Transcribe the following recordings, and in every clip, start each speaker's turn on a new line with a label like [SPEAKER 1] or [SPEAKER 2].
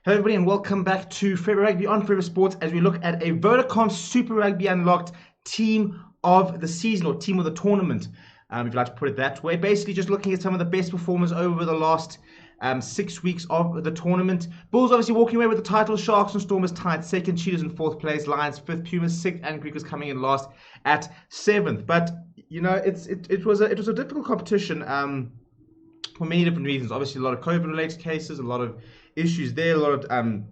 [SPEAKER 1] Hello everybody and welcome back to Super Rugby on Forever Sports as we look at a Vodacom Super Rugby Unlocked team of the season or team of the tournament, if you'd like to put it that way. Basically just looking at some of the best performers over the last 6 weeks of the tournament. Bulls obviously walking away with the title, Sharks and Stormers tied second, Cheetahs in fourth place, Lions fifth, Pumas sixth, and Greek was coming in last at seventh. But you know, it was a difficult competition. For many different reasons. Obviously, a lot of COVID-related cases, a lot of issues there, a lot of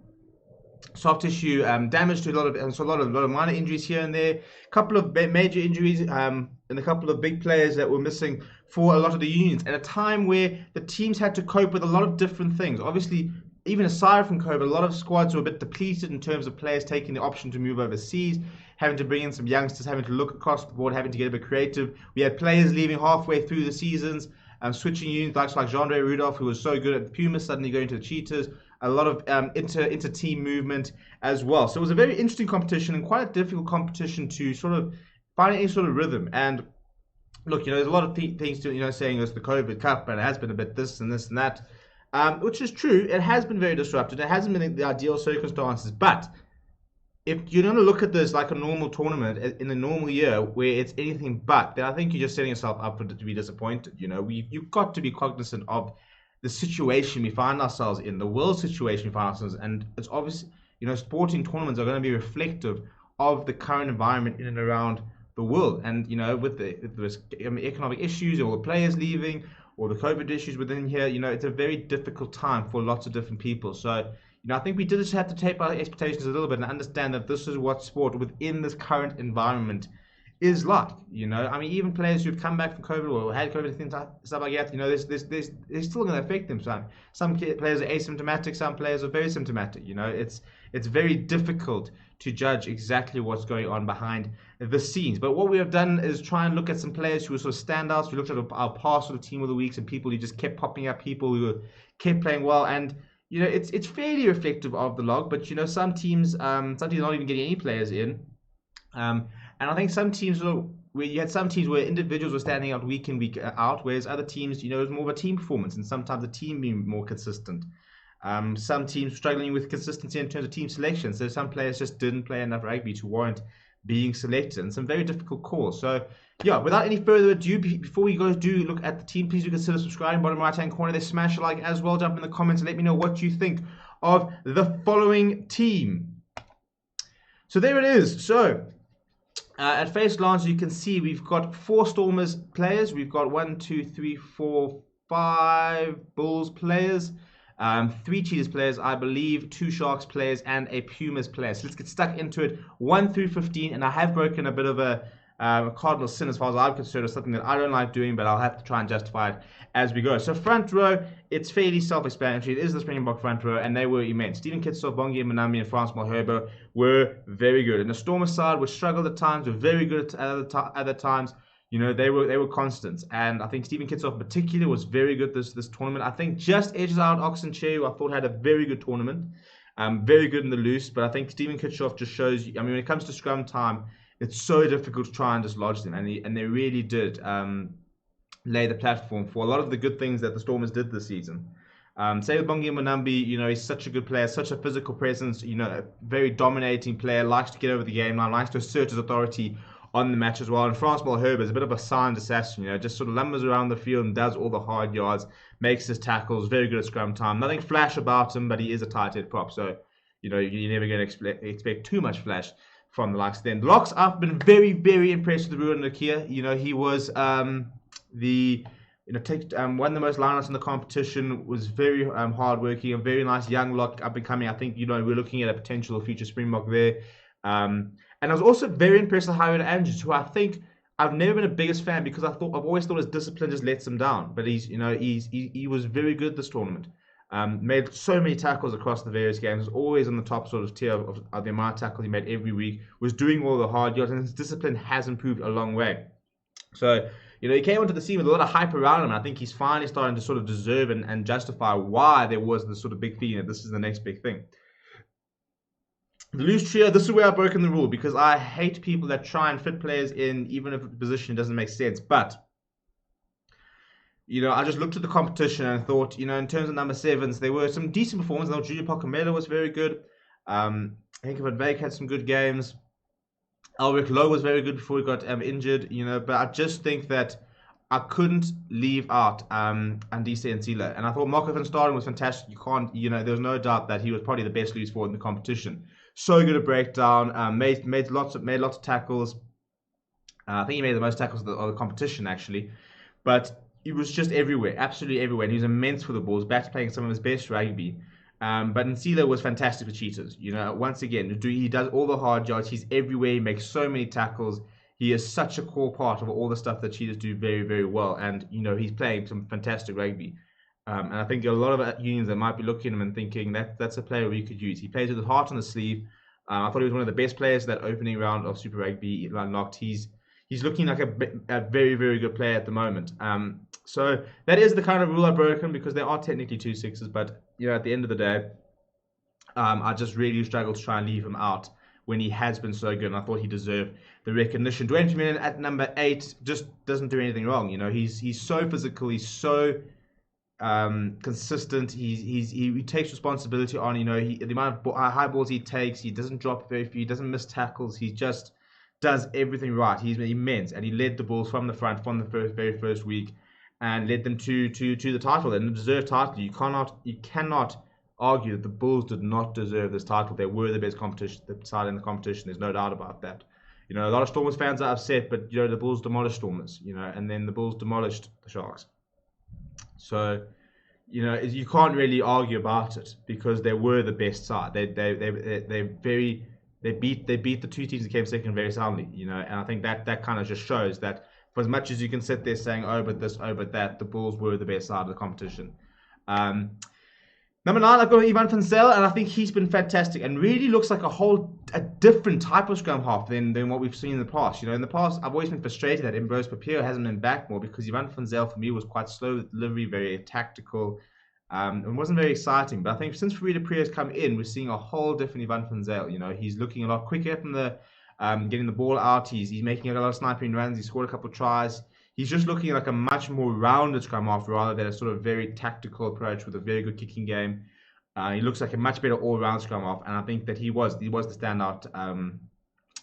[SPEAKER 1] soft tissue damage to a lot of, so a lot of minor injuries here and there, a couple of major injuries, and a couple of big players that were missing for a lot of the unions at a time where the teams had to cope with a lot of different things. Obviously, even aside from COVID, a lot of squads were a bit depleted in terms of players taking the option to move overseas, having to bring in some youngsters, having to look across the board, having to get a bit creative. We had players leaving halfway through the seasons, switching unions, like Jean-Andre Rudolph, who was so good at the Pumas, suddenly going to the Cheetahs. A lot of inter-team movement as well. So it was a very interesting competition and quite a difficult competition to sort of find any sort of rhythm. And look, there's a lot of things to, saying it's the COVID Cup and it has been a bit this and this and that, which is true. It has been very disrupted. It hasn't been the ideal circumstances, but if you're going to look at this like a normal tournament in a normal year where it's anything but, then I think you're just setting yourself up to be disappointed. You've got to be cognizant of the situation we find ourselves in, the world situation we find ourselves in, and it's obvious, sporting tournaments are going to be reflective of the current environment in and around the world. And, with the economic issues or the players leaving or the COVID issues within here, it's a very difficult time for lots of different people. So, I think we did just have to tape our expectations a little bit and understand that this is what sport within this current environment is like. Even players who've come back from COVID or had COVID and stuff like that, there's still going to affect them. Some players are asymptomatic, some players are very symptomatic. It's very difficult to judge exactly what's going on behind the scenes. But what we have done is try and look at some players who were sort of standouts. We looked at our past sort of team of the weeks and people who just kept popping up, people who kept playing well. And it's fairly reflective of the log, but some teams are not even getting any players in. And I think some teams where you had some teams where individuals were standing out week in, week out, whereas other teams, it was more of a team performance and sometimes the team being more consistent. Some teams struggling with consistency in terms of team selection, so some players just didn't play enough rugby to warrant being selected, and some very difficult calls. So, yeah, without any further ado, before we do look at the team, please do consider subscribing. Bottom right-hand corner there, smash a like as well. Jump in the comments and let me know what you think of the following team. So there it is. So, at face glance, you can see we've got 4 Stormers players. We've got 1, 2, 3, 4, 5 Bulls players. 3 Cheetahs players, I believe, 2 Sharks players, and a Pumas player. So let's get stuck into it. 1 through 15, and I have broken a bit of a cardinal sin as far as I'm concerned, or something that I don't like doing, but I'll have to try and justify it as we go. So front row, it's fairly self-explanatory. It is the Springbok front row, and they were immense. Stephen Kitsoff, Bongi Manambi, and Frans Malherbe were very good. And the Stormer side, which struggled at times, were very good at other times. They were constants, and I think Stephen Kitsoff in particular was very good this tournament. I think just edges out Oxenchair, who I thought had a very good tournament, very good in the loose. But I think Stephen Kitsoff just shows. When it comes to scrum time, it's so difficult to try and dislodge them, and they really did lay the platform for a lot of the good things that the Stormers did this season. Say with Bongi Manambi, he's such a good player, such a physical presence, a very dominating player, likes to get over the game line, likes to assert his authority on the match as well. And Frans Malherbe is a bit of a silent assassin, just sort of lumbers around the field and does all the hard yards, makes his tackles, very good at scrum time. Nothing flash about him, but he is a tight head prop, so you're never going to expect too much flash from the likes of them. The Locks, I've been very, very impressed with Ruan Nakia. He was won the most lineouts in the competition, was very hardworking, a very nice young lock, up and coming. I think we're looking at a potential future Springbok there. And I was also very impressed with Howard Andrews, who I think I've never been a biggest fan because I've always thought his discipline just lets him down. But he was very good this tournament. Made so many tackles across the various games. Was always on the top sort of tier of the amount of tackles he made every week. Was doing all the hard yards, and his discipline has improved a long way. So he came onto the scene with a lot of hype around him. And I think he's finally starting to sort of deserve and justify why there was this sort of big feeling that this is the next big thing. The loose trio, this is where I've broken the rule because I hate people that try and fit players in even if the position doesn't make sense. But I just looked at the competition and thought, in terms of number sevens, there were some decent performances. Now, Junior Pocamelo was very good. Henk van Beek had some good games. Alric Lowe was very good before he got injured, but I just think that I couldn't leave out Andise and Sila. And I thought Marco van Staden was fantastic. You can't, there's no doubt that he was probably the best loose forward in the competition. So good at breakdown, made lots of tackles. I think he made the most tackles of the competition, actually. But he was just everywhere, absolutely everywhere. And he was immense for the Bulls, back playing some of his best rugby. But Nsila was fantastic for Cheetahs. Once again, he does all the hard yards. He's everywhere. He makes so many tackles. He is such a core part of all the stuff that Cheetahs do very, very well. And, he's playing some fantastic rugby. And I think a lot of unions that might be looking at him and thinking that's a player we could use. He plays with his heart on the sleeve. I thought he was one of the best players in that opening round of Super Rugby Unlocked. He's looking like a very, very good player at the moment. So that is the kind of rule I've broken, because there are technically 2 sixes, but at the end of the day, I just really struggled to try and leave him out when he has been so good, and I thought he deserved the recognition. Dwayne Vermeulen at number 8 just doesn't do anything wrong. He's so physical, he's so consistent. He takes responsibility on. The amount of high balls he takes, he doesn't drop very few, he doesn't miss tackles. He just does everything right. He's immense, and he led the Bulls from the front from the very first week, and led them to the title, and a deserved title. You cannot argue that the Bulls did not deserve this title. They were the best side in the competition. There's no doubt about that. A lot of Stormers fans are upset, but the Bulls demolished Stormers. And then the Bulls demolished the Sharks. So, you can't really argue about it, because they were the best side. They beat the 2 teams that came second very soundly. And I think that kind of just shows that, for as much as you can sit there saying, oh, but this, oh, but that, the Bulls were the best side of the competition. Number 9, I've got Ivan van Zyl, and I think he's been fantastic and really looks like a different type of scrum half than what we've seen in the past. In the past, I've always been frustrated that Ambrose Papio hasn't been back more, because Ivan van Zyl, for me, was quite slow with delivery, very tactical, and wasn't very exciting. But I think since Farida Priya has come in, we're seeing a whole different Ivan van Zyl. He's looking a lot quicker from the getting the ball out. He's making a lot of sniping runs. He scored a couple of tries. He's just looking like a much more rounded scrum half, rather than a sort of very tactical approach with a very good kicking game. He looks like a much better all-round scrum half, and I think that he was the standout.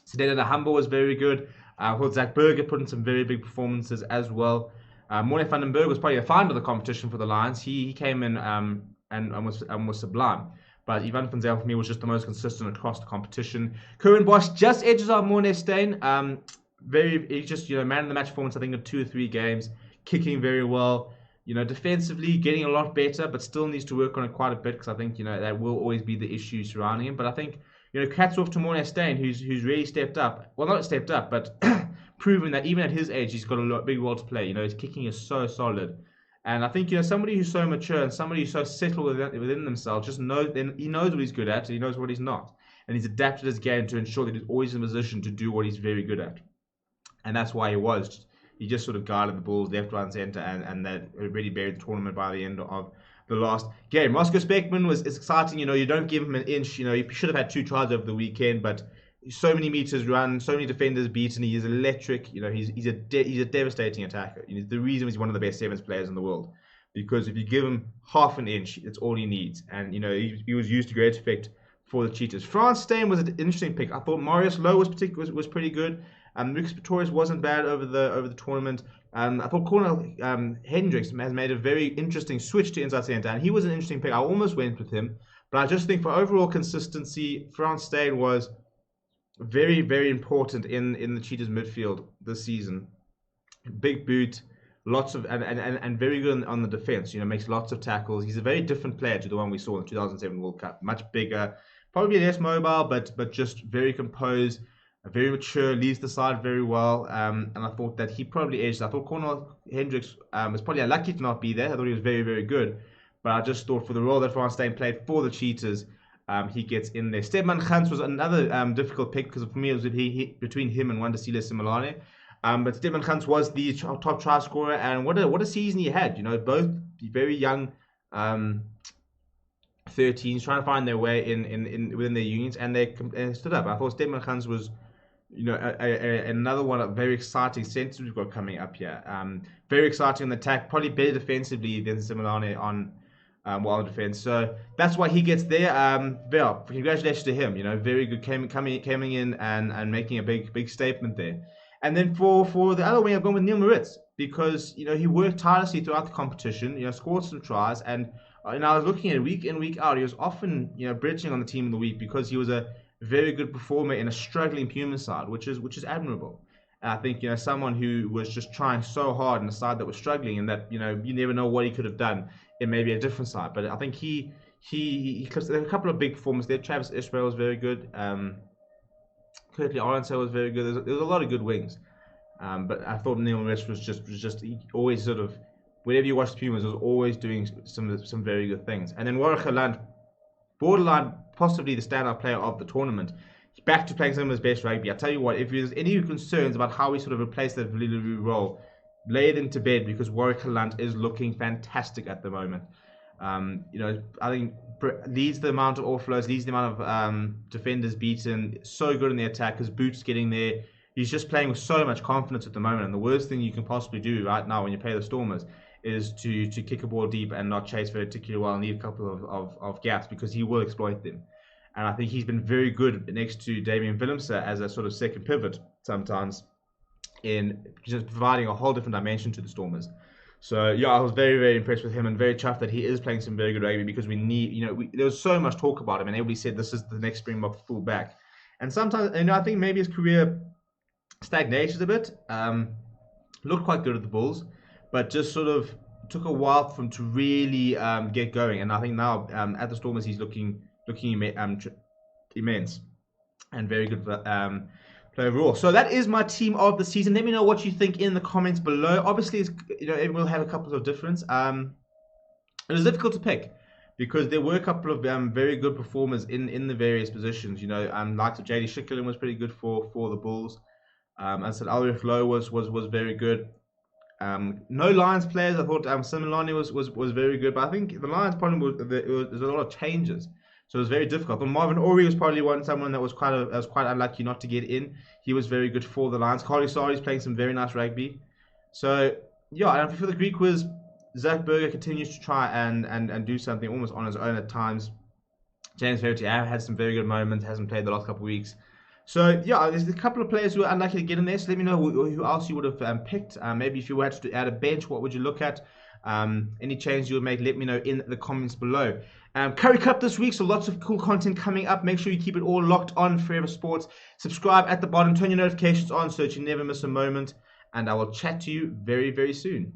[SPEAKER 1] Sedena Humble was very good. I thought Zach Berger put in some very big performances as well. Morne van den Berg was probably the find of the competition for the Lions. He came in and was sublime. But Ivan van Zyl for me was just the most consistent across the competition. Curran Bosch just edges out Morne Steyn. He's just man of the match performance, I think, in 2 or 3 games, kicking very well. Defensively getting a lot better, but still needs to work on it quite a bit, because I think that will always be the issue surrounding him. But I think hats off to Morne Steyn, who's really stepped up. Well, not stepped up, but proven that even at his age, he's got a big role to play. His kicking is so solid. And I think, somebody who's so mature and somebody who's so settled within themselves, he knows what he's good at and he knows what he's not. And he's adapted his game to ensure that he's always in a position to do what he's very good at. And that's why he just sort of guided the Bulls left, right, and centre, and that really buried the tournament by the end of the last game. Roscoe Speckman is exciting. You don't give him an inch. He should have had 2 tries over the weekend, but so many meters run, so many defenders beaten. He is electric. He's a devastating attacker. The reason he's one of the best sevens players in the world, because if you give him half an inch, it's all he needs. And he was used to great effect for the Cheetahs. Frans Steyn was an interesting pick. I thought Marius Lowe was pretty good. Lucas Pretorius wasn't bad over the tournament. I thought Cornel Hendricks has made a very interesting switch to inside centre, and he was an interesting pick. I almost went with him, but I just think for overall consistency, Frans Steyn was very, very important in the Cheetahs midfield this season. Big boot, lots of and very good on the defense. Makes lots of tackles. He's a very different player to the one we saw in the 2007 World Cup. Much bigger, probably less mobile, but just very composed, very mature, leads the side very well. And I thought that he probably edged. I thought Cornel Hendricks was probably unlucky to not be there. I thought he was very, very good. But I just thought for the role that Frans Steyn played for the Cheetahs, he gets in there. Stedman Gans was another difficult pick, because for me it was between him and Wandisile Similane. But Stedman Gans was the top try scorer, and what a season he had. Both very young 13s trying to find their way in within their unions, and they stood up. I thought Stedman Gans was Another one of very exciting centers we've got coming up here. Very exciting on the attack, probably better defensively than Similane on wild defense. So that's why he gets there. Well, congratulations to him. Very good coming in and making a big statement there. And then for the other wing, I've gone with Neil Moritz because he worked tirelessly throughout the competition. Scored some tries, and I was looking at week in week out. He was often bridging on the team of the week because he was a very good performer in a struggling Puma side, which is admirable. And I think someone who was just trying so hard in a side that was struggling, and that you never know what he could have done in maybe a different side. But I think he because there were a couple of big performers there. Travis Israel was very good. Curtly Orenso was very good. There was a lot of good wings. But I thought Neil Moritz was just he always sort of, whenever you watch the Pumas, was always doing some very good things. And then Warwick Land, borderline possibly the standout player of the tournament. He's back to playing some of his best rugby. I tell you what, if there's any concerns about how we sort of replace that Vililu role, lay it into bed because Warwick Land is looking fantastic at the moment. I think leads the amount of offloads, leads the amount of defenders beaten. So good in the attack. His boots getting there. He's just playing with so much confidence at the moment. And the worst thing you can possibly do right now when you play the Stormers is to kick a ball deep and not chase very particularly well and leave a couple of gaps because he will exploit them. And I think he's been very good next to Damien Willemse as a sort of second pivot sometimes in just providing a whole different dimension to the Stormers. So yeah, I was very, very impressed with him and very chuffed that he is playing some very good rugby because we need, there was so much talk about him and everybody said this is the next Springbok fullback. And sometimes, I think maybe his career stagnated a bit. Looked quite good at the Bulls, but just sort of took a while for him to really get going. And I think now at the Stormers he's looking immense and very good play overall. So that is my team of the season. Let me know what you think in the comments below. Obviously, everyone will have a couple of difference. It was difficult to pick because there were a couple of very good performers in the various positions. Likes of JD Schickerlin was pretty good for the Bulls. As I said, Alrich Lowe was very good. No Lions players. I thought Similane was very good, but I think the Lions problem was there's a lot of changes, so it was very difficult. But Marvin Orie was probably someone that was quite unlucky not to get in. He was very good for the Lions. Carly Sari's playing some very nice rugby. So yeah, and for the Greek quiz, Zach Berger continues to try and do something almost on his own at times. James Verity had some very good moments. Hasn't played the last couple of weeks. So yeah, there's a couple of players who are unlucky to get in there. So let me know who else you would have picked. Maybe if you had to add a bench, what would you look at? Any changes you would make, let me know in the comments below. Curry Cup this week, so lots of cool content coming up. Make sure you keep it all locked on Forever Sports. Subscribe at the bottom, turn your notifications on so that you never miss a moment. And I will chat to you very, very soon.